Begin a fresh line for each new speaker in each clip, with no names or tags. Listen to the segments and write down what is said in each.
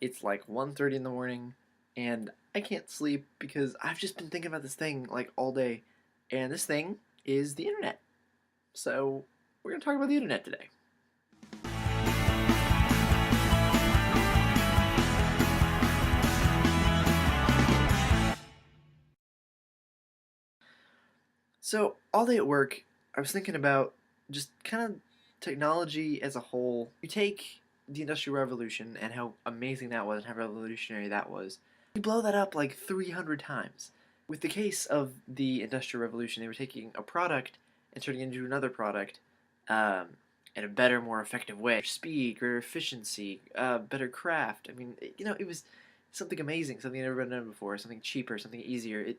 It's like 1:30 in the morning, and I can't sleep because I've just been thinking about this thing like all day. And this thing is the internet. So we're going to talk about the internet today. So all day at work, I was thinking about just kind of technology as a whole. You take the Industrial Revolution and how amazing that was and how revolutionary that was. You blow that up like 300 times. With the case of the Industrial Revolution, they were taking a product and turning it into another product um, in a better, more effective way. Speed, greater efficiency, better craft. I mean, it was something amazing, something never been done before, something cheaper, something easier. It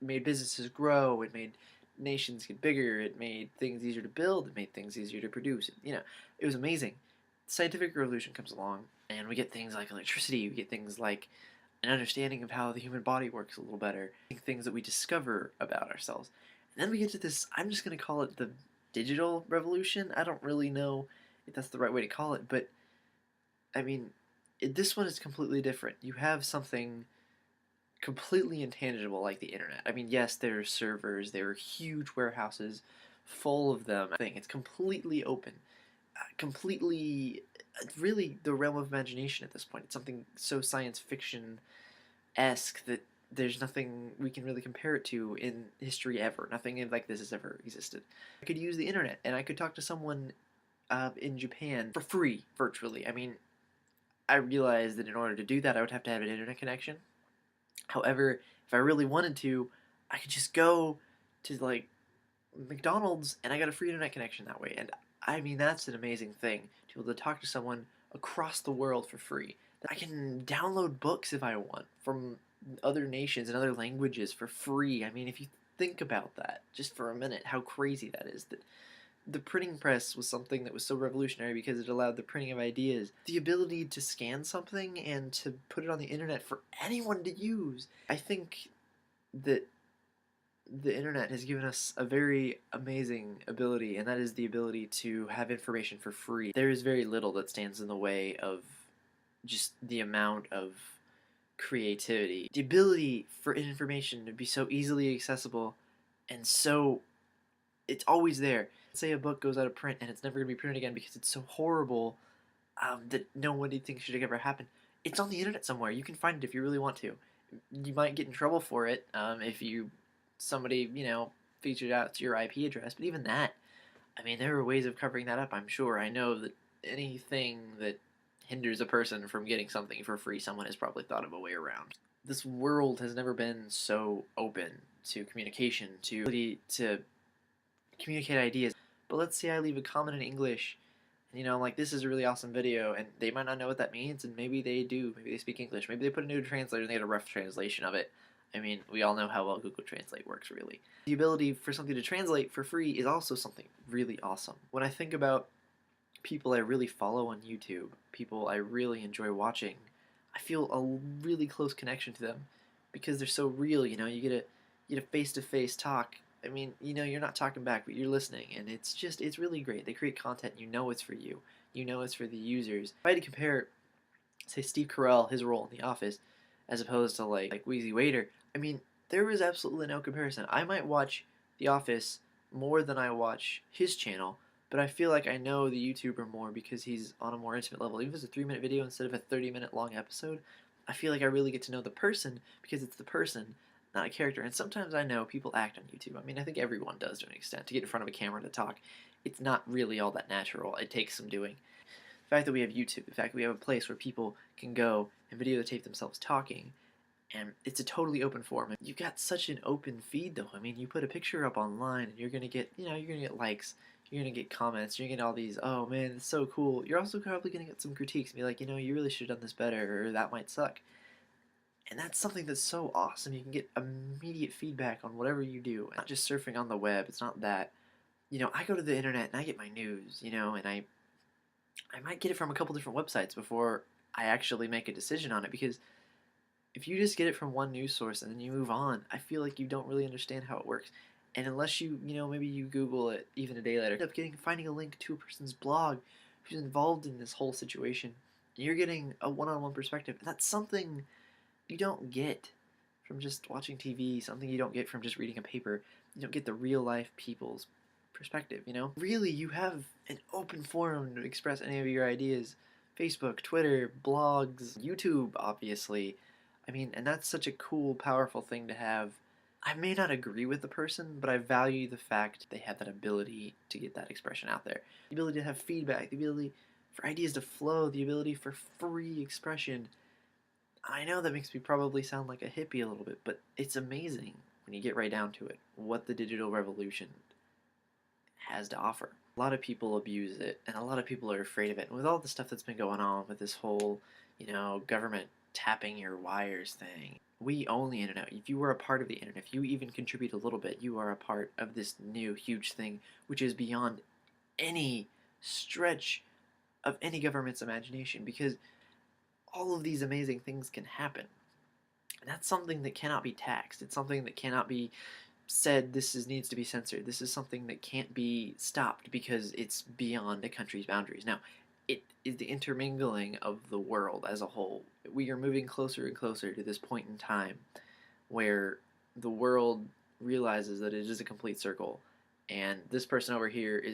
made businesses grow. It made nations get bigger. It made things easier to build. It made things easier to produce. It was amazing. The scientific revolution comes along, and we get things like electricity. We get things like an understanding of how the human body works a little better. Things that we discover about ourselves. And then we get to this, I'm just going to call it the digital revolution. I don't really know if that's the right way to call it, but I mean, this one is completely different. You have something completely intangible like the internet. I mean, yes, there are servers, there are huge warehouses full of them. I think it's completely open, completely, really the realm of imagination at this point. It's something so science fiction esque that there's nothing we can really compare it to in history ever. Nothing like this has ever existed. I could use the internet and I could talk to someone in Japan for free, virtually. I mean, I realized that in order to do that, I would have to have an internet connection. However, if I really wanted to, I could just go to like McDonald's and I got a free internet connection that way. And I mean, that's an amazing thing to be able to talk to someone across the world for free. I can download books if I want from other nations and other languages for free. I mean, if you think about that just for a minute, how crazy that is. That the printing press was something that was so revolutionary because it allowed the printing of ideas. The ability to scan something and to put it on the internet for anyone to use. I think that the internet has given us a very amazing ability, and that is the ability to have information for free. There is very little that stands in the way of just the amount of creativity. The ability for information to be so easily accessible and so it's always there. Say a book goes out of print and it's never going to be printed again because it's so horrible that nobody thinks should ever happen. It's on the internet somewhere. You can find it if you really want to. You might get in trouble for it if somebody featured out your IP address, but even that, I mean, there are ways of covering that up. I'm sure. I know that anything that hinders a person from getting something for free, someone has probably thought of a way around. This world has never been so open to communication, to ability to communicate ideas. But let's say I leave a comment in English, and I'm like, this is a really awesome video, and they might not know what that means, and maybe they do. Maybe they speak English. Maybe they put it into a translator and they get a rough translation of it. I mean, we all know how well Google Translate works, really. The ability for something to translate for free is also something really awesome. When I think about people I really follow on YouTube, people I really enjoy watching, I feel a really close connection to them because they're so real. You get a face-to-face talk. I mean, you're not talking back, but you're listening, and it's really great. They create content, it's for you. It's for the users. If I had to compare, say, Steve Carell, his role in The Office, as opposed to like Wheezy Waiter, I mean, there is absolutely no comparison. I might watch The Office more than I watch his channel, but I feel like I know the YouTuber more because he's on a more intimate level. Even if it's a 3-minute video instead of a 30-minute long episode, I feel like I really get to know the person because it's the person, not a character. And sometimes I know people act on YouTube. I mean, I think everyone does to an extent. To get in front of a camera to talk, it's not really all that natural. It takes some doing. The fact that we have YouTube, the fact that we have a place where people can go and videotape themselves talking, and it's a totally open forum. You've got such an open feed, though. I mean, you put a picture up online, and you're gonna get, likes, you're gonna get comments, you're gonna get all these, oh man, it's so cool. You're also probably gonna get some critiques and be like, you really should have done this better, or that might suck. And that's something that's so awesome. You can get immediate feedback on whatever you do. Not just surfing on the web. It's not that. I go to the internet and I get my news, and I might get it from a couple different websites before I actually make a decision on it, because if you just get it from one news source and then you move on, I feel like you don't really understand how it works. And unless maybe you Google it even a day later, end up finding a link to a person's blog who's involved in this whole situation, You're getting a one-on-one perspective, and that's something you don't get from just watching TV, something you don't get from just reading a paper. You don't get the real life people's perspective, you know? Really, you have an open forum to express any of your ideas. Facebook, Twitter, blogs, YouTube, obviously. I mean, and that's such a cool, powerful thing to have. I may not agree with the person, but I value the fact they have that ability to get that expression out there. The ability to have feedback, the ability for ideas to flow, the ability for free expression. I know that makes me probably sound like a hippie a little bit, but it's amazing when you get right down to it what the digital revolution has to offer. A lot of people abuse it, and a lot of people are afraid of it. And with all the stuff that's been going on with this whole, government tapping your wires thing, we own the internet. If you were a part of the internet, if you even contribute a little bit, you are a part of this new huge thing, which is beyond any stretch of any government's imagination, because all of these amazing things can happen. And that's something that cannot be taxed. It's something that cannot be said needs to be censored. This is something that can't be stopped because it's beyond a country's boundaries. Now, it is the intermingling of the world as a whole. We are moving closer and closer to this point in time where the world realizes that it is a complete circle, and this person over here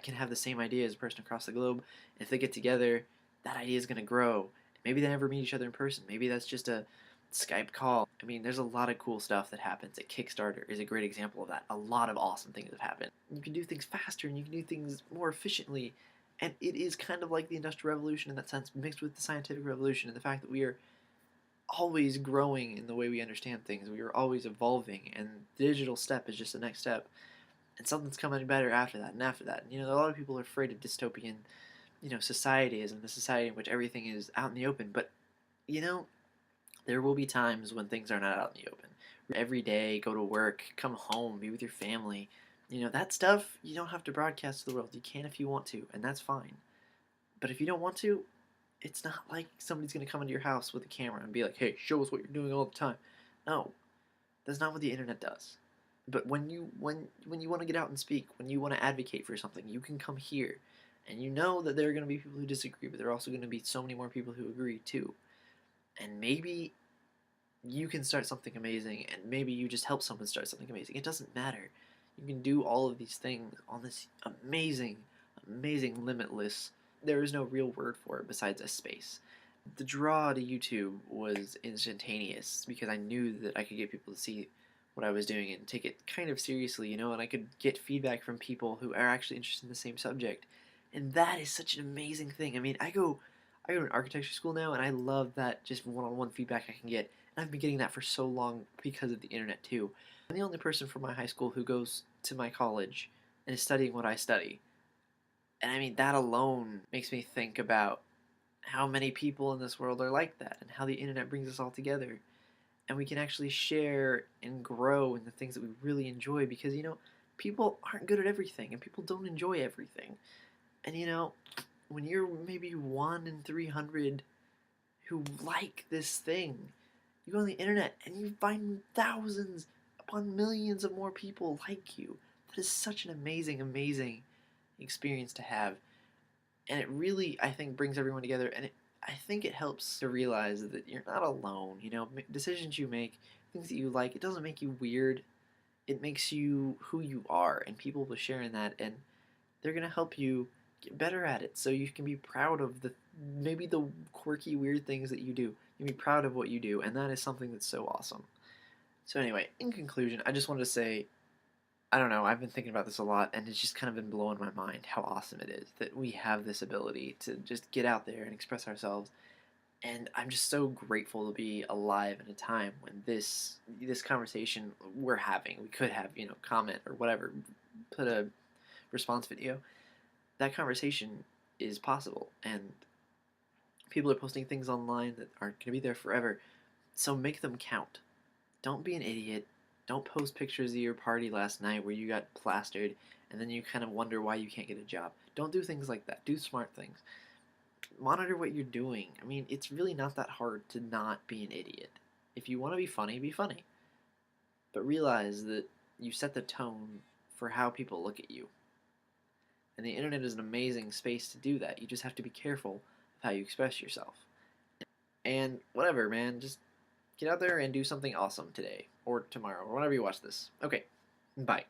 can have the same idea as a person across the globe. If they get together, that idea is going to grow. Maybe they never meet each other in person. Maybe that's just a Skype call. I mean, there's a lot of cool stuff that happens. Kickstarter is a great example of that. A lot of awesome things have happened. You can do things faster and you can do things more efficiently. And it is kind of like the Industrial Revolution in that sense, mixed with the Scientific Revolution and the fact that we are always growing in the way we understand things. We are always evolving, and the digital step is just the next step. And something's coming better after that and after that. And, a lot of people are afraid of dystopian, society is, and the society in which everything is out in the open. But, there will be times when things are not out in the open. Every day, go to work, come home, be with your family. That stuff you don't have to broadcast to the world. You can if you want to, and that's fine. But if you don't want to, it's not like somebody's going to come into your house with a camera and be like, hey, show us what you're doing all the time. No, that's not what the internet does. But when you want to get out and speak, when you want to advocate for something, you can come here. And you know that there are going to be people who disagree, but there are also going to be so many more people who agree too. And maybe you can start something amazing, and maybe you just help someone start something amazing. It doesn't matter. You can do all of these things on this amazing, amazing, limitless. There is no real word for it besides a space. The draw to YouTube was instantaneous because I knew that I could get people to see what I was doing and take it kind of seriously, and I could get feedback from people who are actually interested in the same subject. And that is such an amazing thing. I mean, I go to an architecture school now, and I love that just one-on-one feedback I can get. And I've been getting that for so long because of the internet too. I'm the only person from my high school who goes to my college and is studying what I study. And I mean, that alone makes me think about how many people in this world are like that, and how the internet brings us all together. And we can actually share and grow in the things that we really enjoy, because, people aren't good at everything, and people don't enjoy everything. And, when you're maybe 1 in 300 who like this thing, you go on the internet and you find thousands upon millions of more people like you. That is such an amazing, amazing experience to have. And it really, I think, brings everyone together. And I think it helps to realize that you're not alone. Decisions you make, things that you like, it doesn't make you weird. It makes you who you are. And people will share in that. And they're going to help you get better at it, so you can be proud of maybe the quirky, weird things that you do. You can be proud of what you do, and that is something that's so awesome. So anyway, in conclusion, I just wanted to say, I don't know, I've been thinking about this a lot, and it's just kind of been blowing my mind how awesome it is that we have this ability to just get out there and express ourselves. And I'm just so grateful to be alive in a time when this conversation we're having, we could have, comment or whatever, put a response video. That conversation is possible, and people are posting things online that aren't going to be there forever, so make them count. Don't be an idiot. Don't post pictures of your party last night where you got plastered and then you kind of wonder why you can't get a job. Don't do things like that. Do smart things. Monitor what you're doing. I mean, it's really not that hard to not be an idiot. If you want to be funny, be funny. But realize that you set the tone for how people look at you. And the internet is an amazing space to do that. You just have to be careful of how you express yourself. And whatever, man, just get out there and do something awesome today or tomorrow or whenever you watch this. Okay, bye.